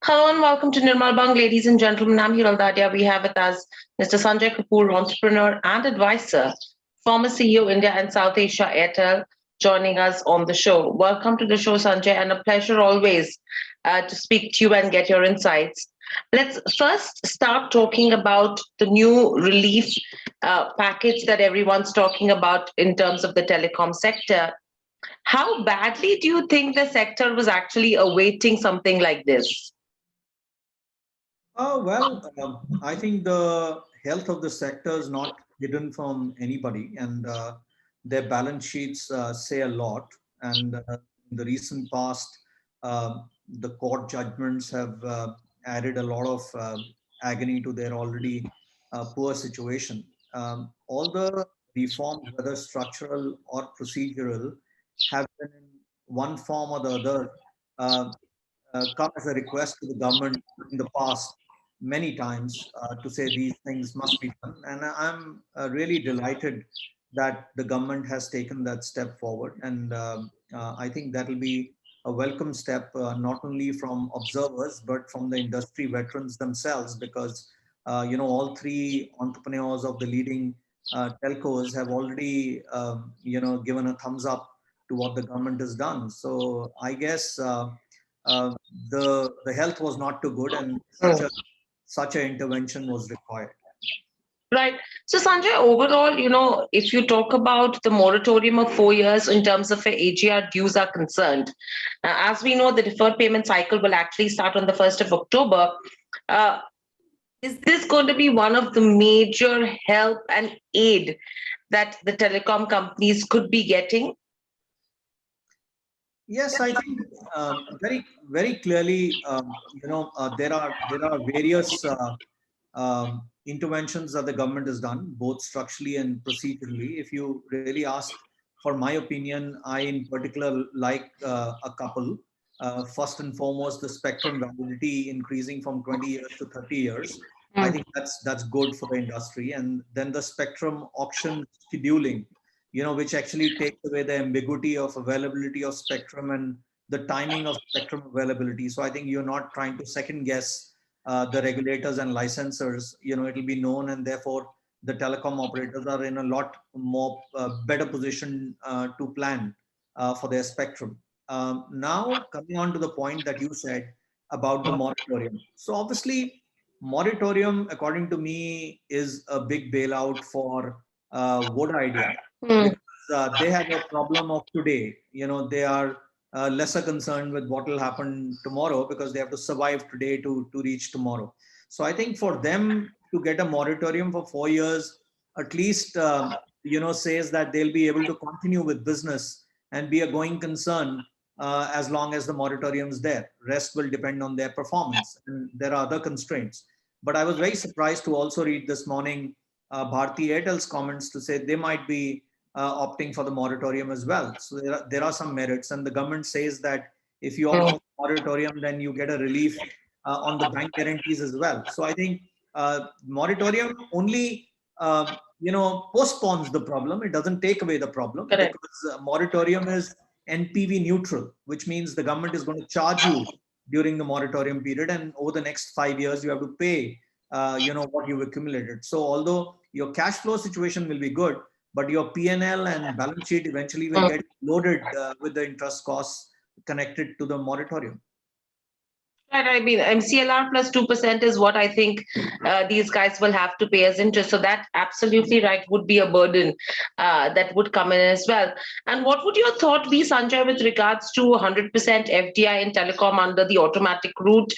Hello and welcome to Nirmal Bang, ladies and gentlemen. I'm Hiral Dadia. We have with us Mr. Sanjay Kapoor, entrepreneur and advisor, former CEO India and South Asia Airtel, joining us on the show. Welcome to the show, Sanjay, and a pleasure always to speak to you and get your insights. Let's first start talking about the new relief package that everyone's talking about in terms of the telecom sector. How badly do you think the sector was actually awaiting something like this? I think the health of the sector is not hidden from anybody, and their balance sheets say a lot. And in the recent past, the court judgments have added a lot of agony to their already poor situation. All the reforms, whether structural or procedural, have been in one form or the other uh, come as a request to the government in the past many times to say these things must be done. And I'm really delighted that the government has taken that step forward. And I think that will be a welcome step, not only from observers, but from the industry veterans themselves, because, all three entrepreneurs of the leading telcos have already, given a thumbs up to what the government has done. So I guess uh, the health was not too good, and such a intervention was required. Right. So, Sanjay, overall, if you talk about the moratorium of 4 years in terms of AGR dues are concerned, as we know, the deferred payment cycle will actually start on the 1st of October. Uh, is this going to be one of the major help and aid that the telecom companies could be getting? Yes, I think very very clearly, there are various interventions that the government has done, both structurally and procedurally. If you really ask for my opinion, I in particular like a couple. First and foremost, the spectrum validity increasing from 20 years to 30 years. I think that's good for the industry. And then the spectrum auction scheduling, which actually takes away the ambiguity of availability of spectrum and the timing of spectrum availability. So I think you're not trying to second guess the regulators and licensors. It'll be known, and therefore the telecom operators are in a lot more better position to plan for their spectrum. Now, coming on to the point that you said about the moratorium. So obviously, moratorium, according to me, is a big bailout for Voda Idea, Mm. because they have a problem of today. They are lesser concerned with what will happen tomorrow, because they have to survive today to reach tomorrow. So I think for them to get a moratorium for 4 years, at least, says that they'll be able to continue with business and be a going concern as long as the moratorium is there. Rest will depend on their performance, and there are other constraints. But I was very surprised to also read this morning Bharti Airtel's comments to say they might be opting for the moratorium as well. So there are some merits, and the government says that if you opt for the moratorium, then you get a relief on the bank guarantees as well. So I think moratorium only postpones the problem. It doesn't take away the problem, Correct. because moratorium is NPV neutral, which means the government is going to charge you during the moratorium period, and over the next 5 years you have to pay what you've accumulated. So although your cash flow situation will be good, but your P&L and balance sheet eventually will get loaded with the interest costs connected to the moratorium. Right, I mean, MCLR plus 2% is what I think these guys will have to pay as interest. So that absolutely right would be a burden that would come in as well. And what would your thought be, Sanjay, with regards to 100% FDI in telecom under the automatic route?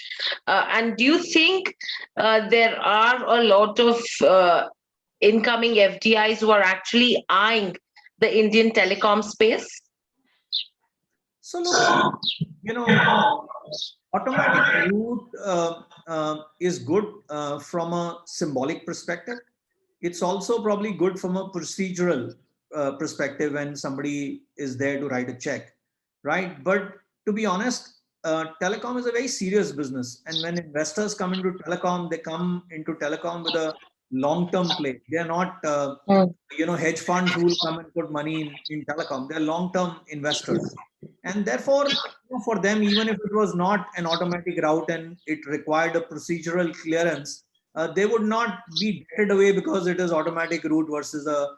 And do you think there are a lot of incoming FDIs who are actually eyeing the Indian telecom space? So look, you know, automatic route is good from a symbolic perspective. It's also probably good from a procedural perspective when somebody is there to write a check, right? But to be honest, telecom is a very serious business, and when investors come into telecom, they come into telecom with a long-term play. They're not, Mm. hedge funds who will come and put money in telecom. They're long-term investors. And therefore, for them, even if it was not an automatic route and it required a procedural clearance, they would not be deaded away because it is automatic route versus a,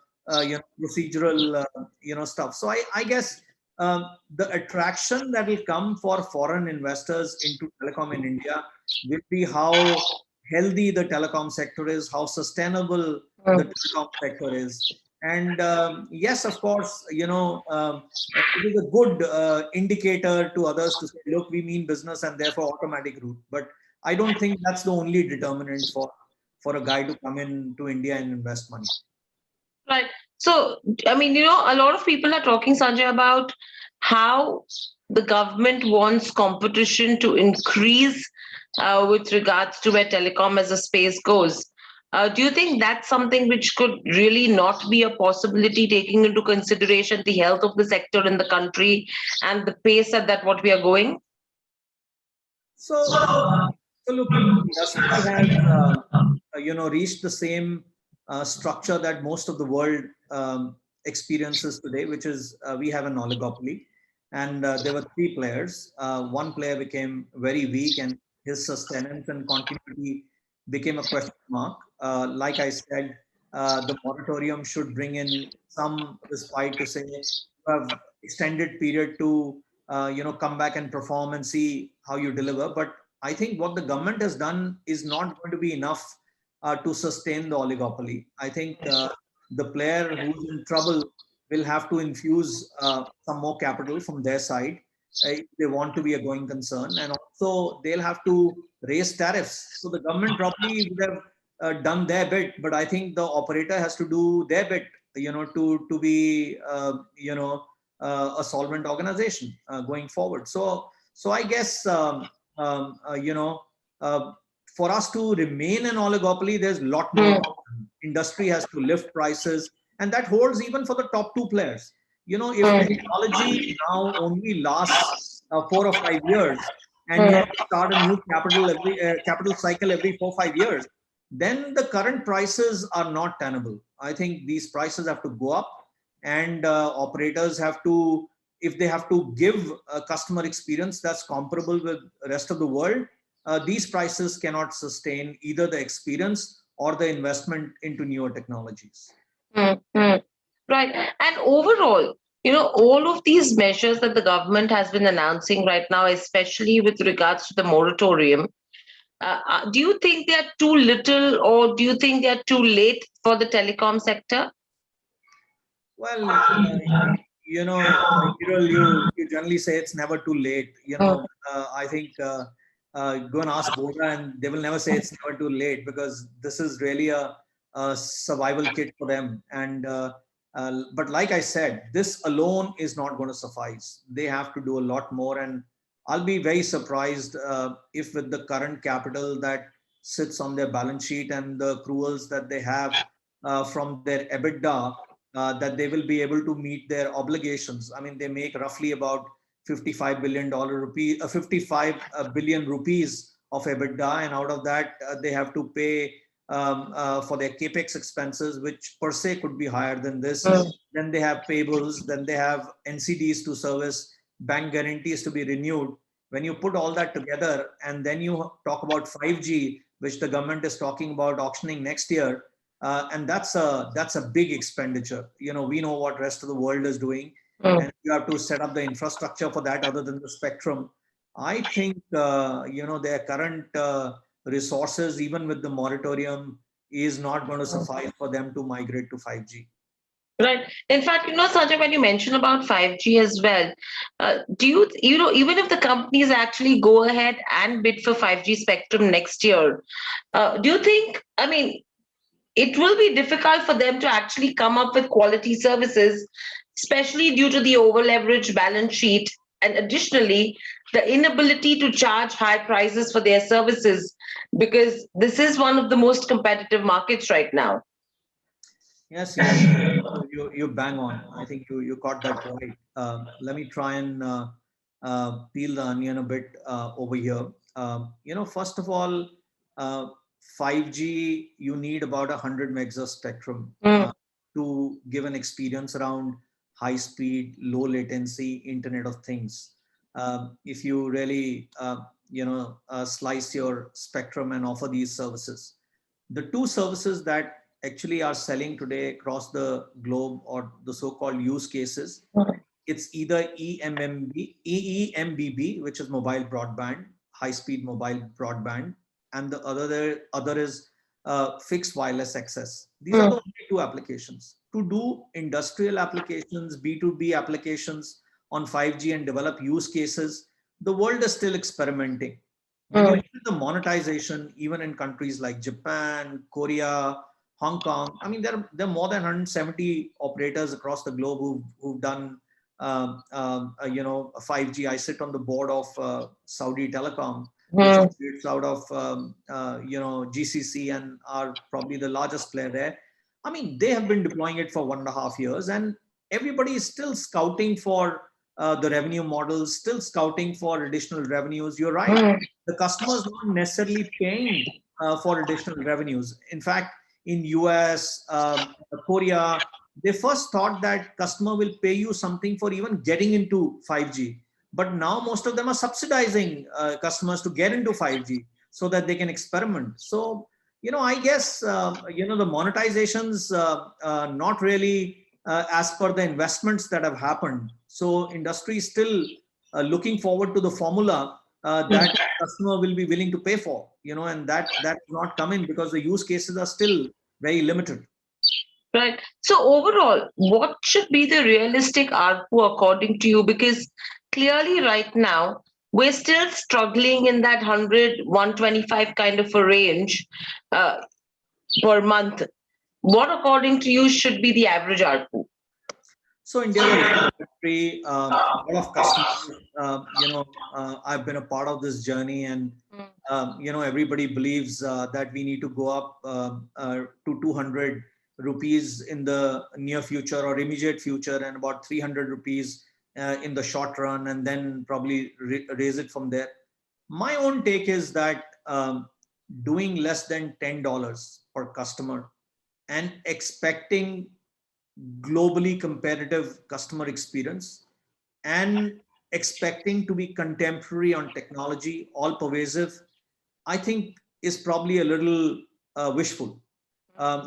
procedural, stuff. So I guess the attraction that will come for foreign investors into telecom in India will be how healthy the telecom sector is, how sustainable the Mm. telecom sector is. And yes, of course, it is a good indicator to others to say, look, we mean business and therefore automatic route. But I don't think that's the only determinant for a guy to come in to India and invest money. Right. So, I mean, a lot of people are talking, Sanjay, about how the government wants competition to increase with regards to where telecom as a space goes. Do you think that's something which could really not be a possibility, taking into consideration the health of the sector in the country and the pace at that what we are going? So, look, industry has, reached the same structure that most of the world experiences today, which is we have an oligopoly. And there were three players. One player became very weak and his sustenance and continuity became a question mark. Like I said, the moratorium should bring in some respite to say, you have extended period to, come back and perform and see how you deliver. But I think what the government has done is not going to be enough to sustain the oligopoly. I think the player who's in trouble will have to infuse some more capital from their side if they want to be a going concern. And also, they'll have to raise tariffs. So the government probably would have done their bit, but I think the operator has to do their bit, to be, a solvent organization going forward. So I guess, uh, for us to remain an oligopoly, there's a lot more. Industry has to lift prices, and that holds even for the top two players. If technology now only lasts 4 or 5 years, and you have to start a new capital cycle every 4 or 5 years, then the current prices are not tenable. I think these prices have to go up, and operators have to, if they have to give a customer experience that's comparable with the rest of the world, these prices cannot sustain either the experience or the investment into newer technologies. Mm. Right. And overall, all of these measures that the government has been announcing right now, especially with regards to the moratorium, do you think they are too little or do you think they are too late for the telecom sector? Well, Hiral, you generally say it's never too late. I think go and ask Boda, and they will never say it's never too late because this is really a survival kit for them. And but like I said, this alone is not going to suffice. They have to do a lot more, and I'll be very surprised if with the current capital that sits on their balance sheet and the accruals that they have from their EBITDA, that they will be able to meet their obligations. I mean, they make roughly about $55 billion rupees of EBITDA, and out of that, they have to pay for their capex expenses, which per se could be higher than this. Then they have payables, then they have NCDs to service, bank guarantees to be renewed. When you put all that together, and then you talk about 5G, which the government is talking about auctioning next year, and that's a big expenditure. We know what rest of the world is doing, and you have to set up the infrastructure for that other than the spectrum. I think their current resources, even with the moratorium, is not going to suffice for them to migrate to 5G. Right. In fact, Sanjay, when you mention about 5G as well, do even if the companies actually go ahead and bid for 5G spectrum next year, do you think, I mean, it will be difficult for them to actually come up with quality services, especially due to the over leveraged balance sheet. And additionally, the inability to charge high prices for their services, because this is one of the most competitive markets right now. Yes, you bang on. I think you caught that right. Let me try and peel the onion a bit over here. First of all, 5G, you need about 100 megs of spectrum to give an experience around high speed, low latency Internet of Things. If you really, slice your spectrum and offer these services. The two services that actually are selling today across the globe, or the so-called use cases, it's either EEMBB, which is mobile broadband, high-speed mobile broadband, and the other is fixed wireless access. These are the only two applications. To do industrial applications, B2B applications on 5G and develop use cases, the world is still experimenting. When you look at the monetization, even in countries like Japan, Korea, Hong Kong, I mean, there are more than 170 operators across the globe who've done 5G. I sit on the board of Saudi Telecom, which is out of GCC, and are probably the largest player there. I mean, they have been deploying it for 1.5 years, and everybody is still scouting for the revenue models, still scouting for additional revenues. You're right. The customers not necessarily paying for additional revenues. In fact, in US, Korea, they first thought that customer will pay you something for even getting into 5G. But now most of them are subsidizing customers to get into 5G so that they can experiment. So, I guess, the monetizations not really as per the investments that have happened. So industry is still looking forward to the formula that customer will be willing to pay for, and that's not coming because the use cases are still very limited. Right. So overall, what should be the realistic ARPU according to you? Because clearly right now, we're still struggling in that 100, 125 kind of a range per month. What according to you should be the average ARPU? So India is a country, a lot of customers, I've been a part of this journey, and, everybody believes that we need to go up to 200 rupees in the near future or immediate future, and about 300 rupees in the short run, and then probably raise it from there. My own take is that doing less than $10 per customer and expecting globally competitive customer experience and expecting to be contemporary on technology, all pervasive, I think is probably a little wishful.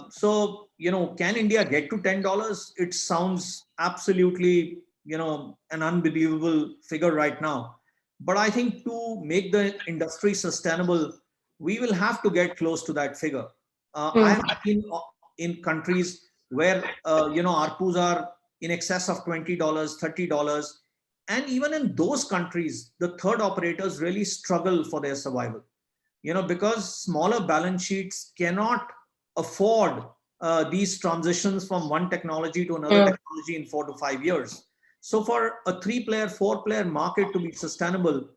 So, can India get to $10? It sounds absolutely, an unbelievable figure right now. But I think to make the industry sustainable, we will have to get close to that figure. I have been in countries where, ARPUs are in excess of $20, $30. And even in those countries, the third operators really struggle for their survival, because smaller balance sheets cannot afford these transitions from one technology to another technology in 4 to 5 years. So for a 3-player, 4-player market to be sustainable,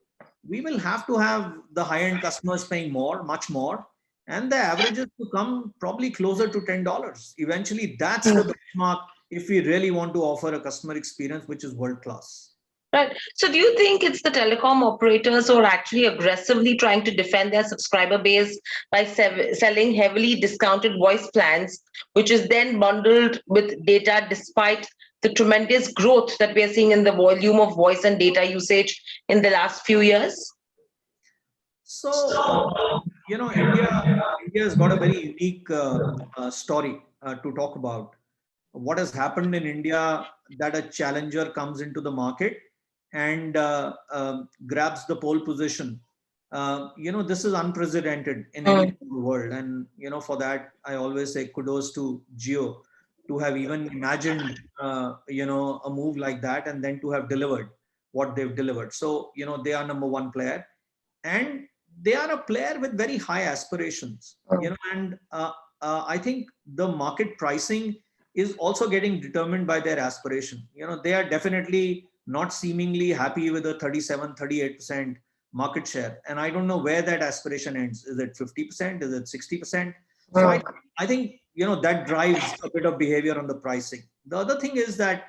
we will have to have the high-end customers paying more, much more, and the averages to come probably closer to $10. Eventually, that's the benchmark if we really want to offer a customer experience which is world-class. Right. So do you think it's the telecom operators who are actually aggressively trying to defend their subscriber base by selling heavily discounted voice plans, which is then bundled with data despite the tremendous growth that we are seeing in the volume of voice and data usage in the last few years? So, India has got a very unique story to talk about. What has happened in India, that a challenger comes into the market and grabs the pole position. This is unprecedented in any part of the world. And, for that, I always say kudos to Jio to have even imagined, a move like that, and then to have delivered what they've delivered. So, they are number one player, and they are a player with very high aspirations, and I think the market pricing is also getting determined by their aspiration. They are definitely not seemingly happy with a 37, 38% market share. And I don't know where that aspiration ends. Is it 50%? Is it 60%? So I think, that drives a bit of behavior on the pricing. The other thing is that,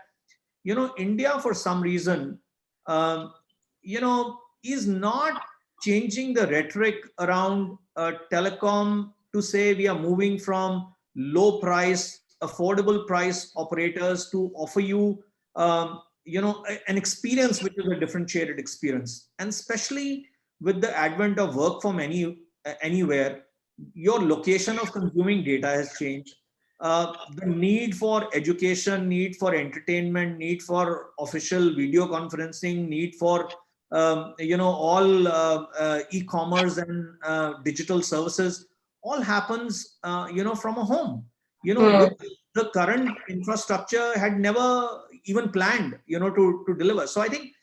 India, for some reason, is not changing the rhetoric around telecom to say we are moving from low price, affordable price operators to offer you, an experience which is a differentiated experience. And especially with the advent of work from anywhere, your location of consuming data has changed. The need for education, need for entertainment, need for official video conferencing, need for all e-commerce and digital services, all happens from a home. Which the current infrastructure had never even planned to deliver. So I think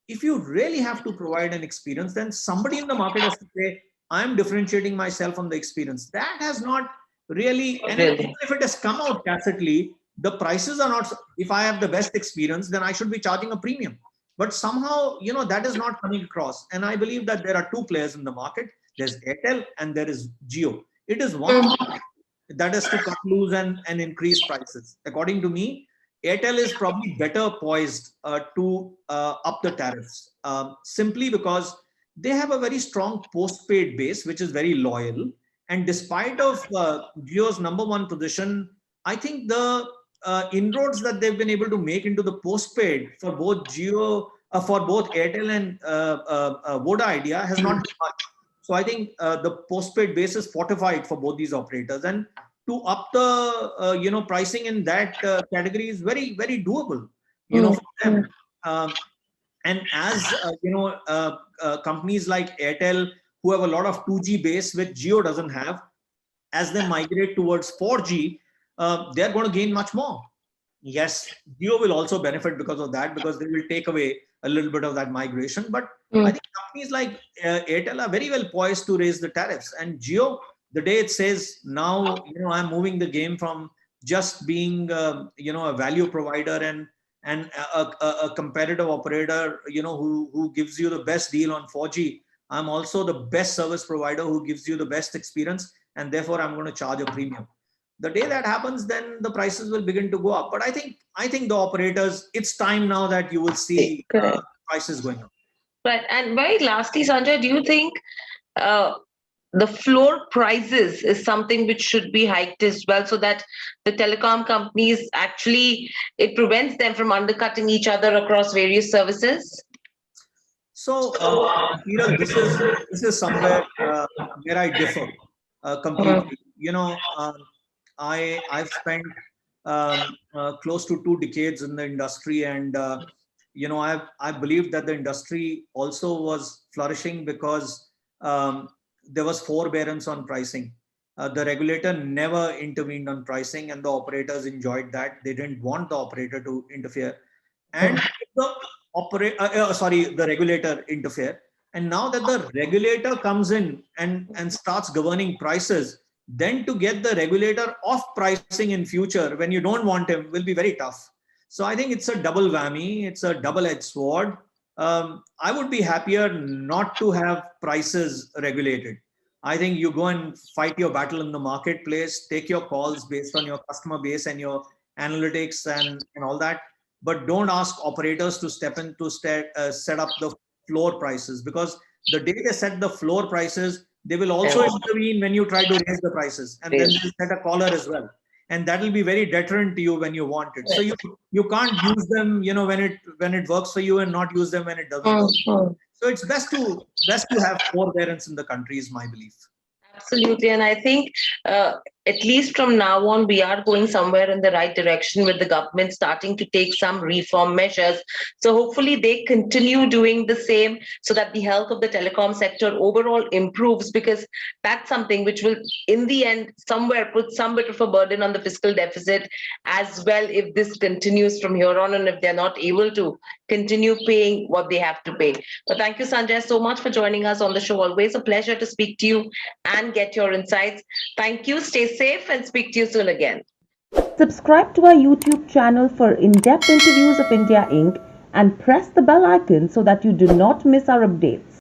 if you really have to provide an experience, then somebody in the market has to say, I'm differentiating myself on the experience. That has not really, and even if it has come out tacitly, the prices are not, if I have the best experience, then I should be charging a premium. But somehow, that is not coming across. And I believe that there are two players in the market. There's Airtel and there is Jio. It is one that is to cut loose and increase prices. According to me, Airtel is probably better poised to up the tariffs, simply because they have a very strong postpaid base, which is very loyal. And despite of Jio's number one position, I think the inroads that they've been able to make into the postpaid for both Airtel and Voda Idea has not been much. So I think the postpaid base is fortified for both these operators, and to up the pricing in that category is very, very doable, for them. And as companies like Airtel, who have a lot of 2G base, which Jio doesn't have, as they migrate towards 4G, they're going to gain much more. Yes, Jio will also benefit because of that, because they will take away a little bit of that migration. But I think companies like Airtel are very well poised to raise the tariffs. And Jio, the day it says now, I'm moving the game from just being, a value provider and a competitive operator, who gives you the best deal on 4G. I'm also the best service provider who gives you the best experience, and therefore I'm going to charge a premium. The day that happens, then the prices will begin to go up. But I think the operators, it's time now that you will see prices going up. Right. And very lastly, Sanjay, do you think the floor prices is something which should be hiked as well, so that the telecom companies actually, it prevents them from undercutting each other across various services? So, this is somewhere where I differ completely. I've spent close to 2 decades in the industry, and I believe that the industry also was flourishing because there was forbearance on pricing. The regulator never intervened on pricing, and the operators enjoyed that. They didn't want the operator to interfere, and the regulator interfere. And now that the regulator comes in and starts governing prices, then to get the regulator off pricing in future when you don't want him will be very tough. So I think it's a double whammy. It's a double-edged sword. I would be happier not to have prices regulated. I think you go and fight your battle in the marketplace, take your calls based on your customer base and your analytics and all that. But don't ask operators to step in to set up the floor prices, because the day they set the floor prices, they will also intervene when you try to raise the prices, and then they'll set a collar as well. And that will be very deterrent to you when you want it. So you can't use them, when it works for you, and not use them when it doesn't work. So it's best to have forbearance in the country, is my belief. Absolutely. And I think at least from now on, we are going somewhere in the right direction, with the government starting to take some reform measures. So hopefully they continue doing the same, so that the health of the telecom sector overall improves, because that's something which will, in the end, somewhere put some bit of a burden on the fiscal deficit as well, if this continues from here on, and if they're not able to continue paying what they have to pay. But thank you, Sanjay, so much for joining us on the show. Always a pleasure to speak to you and get your insights. Thank you. Stay safe and speak to you soon again. Subscribe to our YouTube channel for in-depth interviews of India Inc. and press the bell icon so that you do not miss our updates.